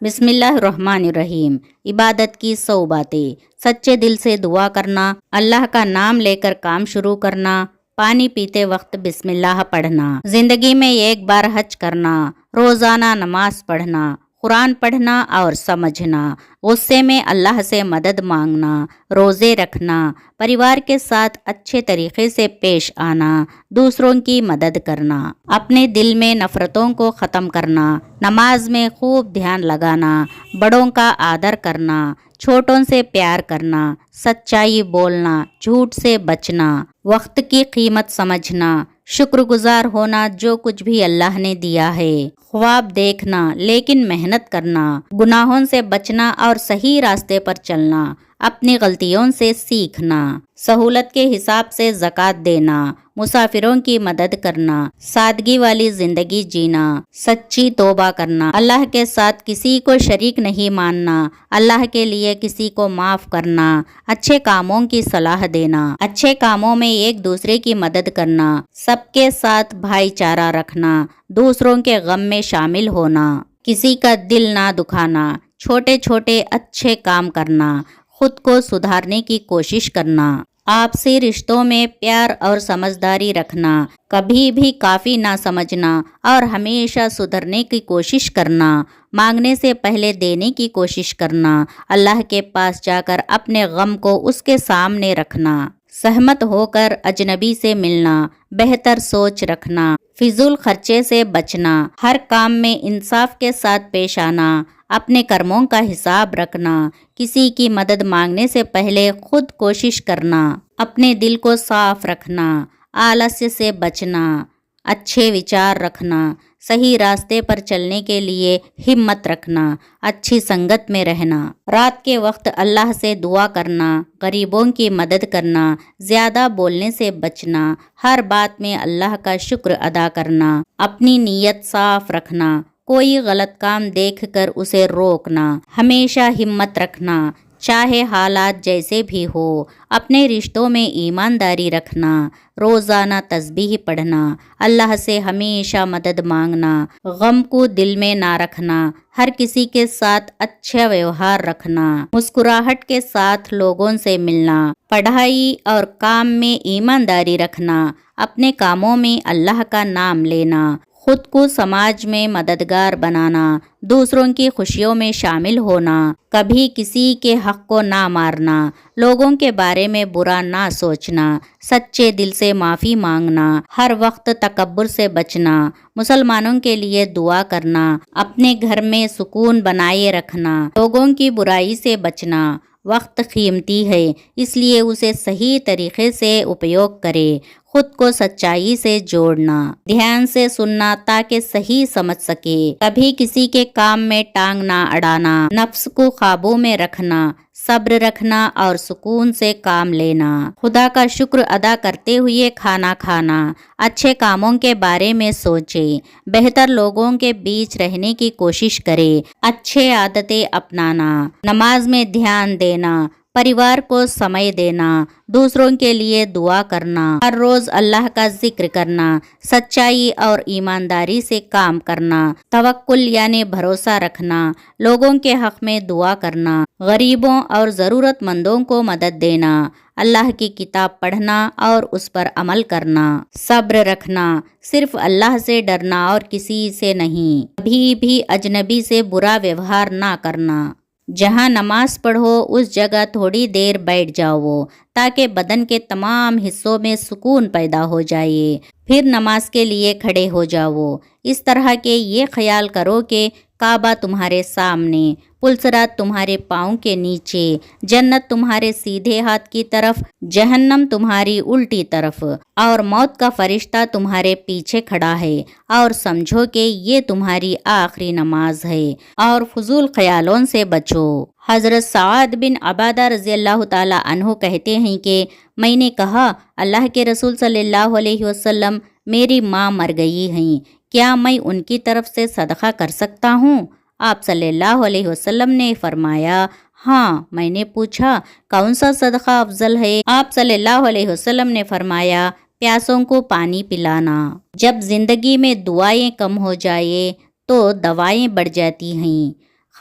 بسم اللہ الرحمن الرحیم۔ عبادت کی 100 باتیں۔ سچے دل سے دعا کرنا، اللہ کا نام لے کر کام شروع کرنا، پانی پیتے وقت بسم اللہ پڑھنا، زندگی میں ایک بار حج کرنا، روزانہ نماز پڑھنا، قرآن پڑھنا اور سمجھنا، غصے میں اللہ سے مدد مانگنا، روزے رکھنا، پریوار کے ساتھ اچھے طریقے سے پیش آنا، دوسروں کی مدد کرنا، اپنے دل میں نفرتوں کو ختم کرنا، نماز میں خوب دھیان لگانا، بڑوں کا آدر کرنا، چھوٹوں سے پیار کرنا، سچائی بولنا، جھوٹ سے بچنا، وقت کی قیمت سمجھنا، شکر گزار ہونا جو کچھ بھی اللہ نے دیا ہے، خواب دیکھنا لیکن محنت کرنا، گناہوں سے بچنا اور صحیح راستے پر چلنا، اپنی غلطیوں سے سیکھنا، سہولت کے حساب سے زکوٰۃ دینا، مسافروں کی مدد کرنا، سادگی والی زندگی جینا، سچی توبہ کرنا، اللہ کے ساتھ کسی کو شریک نہیں ماننا، اللہ کے لیے کسی کو معاف کرنا، اچھے کاموں کی صلاح دینا، اچھے کاموں میں ایک دوسرے کی مدد کرنا، سب کے ساتھ بھائی چارہ رکھنا، دوسروں کے غم میں شامل ہونا، کسی کا دل نہ دکھانا، چھوٹے چھوٹے اچھے کام کرنا، خود کو سدھارنے کی کوشش کرنا، آپسی رشتوں میں پیار اور سمجھداری رکھنا، کبھی بھی کافی نہ سمجھنا اور ہمیشہ سدھرنے کی کوشش کرنا، مانگنے سے پہلے دینے کی کوشش کرنا، اللہ کے پاس جا کر اپنے غم کو اس کے سامنے رکھنا، سہمت ہو کر اجنبی سے ملنا، بہتر سوچ رکھنا، فضول خرچے سے بچنا، ہر کام میں انصاف کے ساتھ پیش آنا، اپنے کرموں کا حساب رکھنا، کسی کی مدد مانگنے سے پہلے خود کوشش کرنا، اپنے دل کو صاف رکھنا، آلس سے بچنا، اچھے وچار رکھنا، صحیح راستے پر چلنے کے لیے ہمت رکھنا، اچھی سنگت میں رہنا، رات کے وقت اللہ سے دعا کرنا، غریبوں کی مدد کرنا، زیادہ بولنے سے بچنا، ہر بات میں اللہ کا شکر ادا کرنا، اپنی نیت صاف رکھنا، کوئی غلط کام دیکھ کر اسے روکنا، ہمیشہ ہمت رکھنا، چاہے حالات جیسے بھی ہو، اپنے رشتوں میں ایمانداری رکھنا، روزانہ تسبیح پڑھنا، اللہ سے ہمیشہ مدد مانگنا، غم کو دل میں نہ رکھنا، ہر کسی کے ساتھ اچھا ویوہار رکھنا، مسکراہٹ کے ساتھ لوگوں سے ملنا، پڑھائی اور کام میں ایمانداری رکھنا، اپنے کاموں میں اللہ کا نام لینا، خود کو سماج میں مددگار بنانا، دوسروں کی خوشیوں میں شامل ہونا، کبھی کسی کے حق کو نہ مارنا، لوگوں کے بارے میں برا نہ سوچنا، سچے دل سے معافی مانگنا، ہر وقت تکبر سے بچنا، مسلمانوں کے لیے دعا کرنا، اپنے گھر میں سکون بنائے رکھنا، لوگوں کی برائی سے بچنا، وقت قیمتی ہے اس لیے اسے صحیح طریقے سے اپیوگ کرے، خود کو سچائی سے جوڑنا، دھیان سے سننا تاکہ صحیح سمجھ سکے، کبھی کسی کے کام میں ٹانگ نہ اڑانا، نفس کو قابو میں رکھنا، صبر رکھنا اور سکون سے کام لینا، خدا کا شکر ادا کرتے ہوئے کھانا کھانا، اچھے کاموں کے بارے میں سوچے، بہتر لوگوں کے بیچ رہنے کی کوشش کرے، اچھے عادتیں اپنانا، نماز میں دھیان دینا، پریوار کو سمے دینا، دوسروں کے لیے دعا کرنا، ہر روز اللہ کا ذکر کرنا، سچائی اور ایمانداری سے کام کرنا، توکل یعنی بھروسہ رکھنا، لوگوں کے حق میں دعا کرنا، غریبوں اور ضرورت مندوں کو مدد دینا، اللہ کی کتاب پڑھنا اور اس پر عمل کرنا، صبر رکھنا، صرف اللہ سے ڈرنا اور کسی سے نہیں، کبھی بھی اجنبی سے برا ویوہار نہ کرنا، جہاں نماز پڑھو اس جگہ تھوڑی دیر بیٹھ جاؤ تاکہ بدن کے تمام حصوں میں سکون پیدا ہو جائے، پھر نماز کے لیے کھڑے ہو جاؤ، اس طرح کے یہ خیال کرو کہ کعبہ تمہارے سامنے، پلسرات تمہارے پاؤں کے نیچے، جنت تمہارے سیدھے ہاتھ کی طرف، جہنم تمہاری الٹی طرف، اور موت کا فرشتہ تمہارے پیچھے کھڑا ہے، اور سمجھو کہ یہ تمہاری آخری نماز ہے، اور فضول خیالوں سے بچو۔ حضرت سعد بن عبادہ رضی اللہ تعالی عنہ کہتے ہیں کہ میں نے کہا، اللہ کے رسول صلی اللہ علیہ وسلم، میری ماں مر گئی ہیں، کیا میں ان کی طرف سے صدقہ کر سکتا ہوں؟ آپ صلی اللہ علیہ وسلم نے فرمایا، ہاں۔ میں نے پوچھا، کون سا صدقہ افضل ہے؟ آپ صلی اللہ علیہ وسلم نے فرمایا، پیاسوں کو پانی پلانا۔ جب زندگی میں دعائیں کم ہو جائے تو دوائیں بڑھ جاتی ہیں۔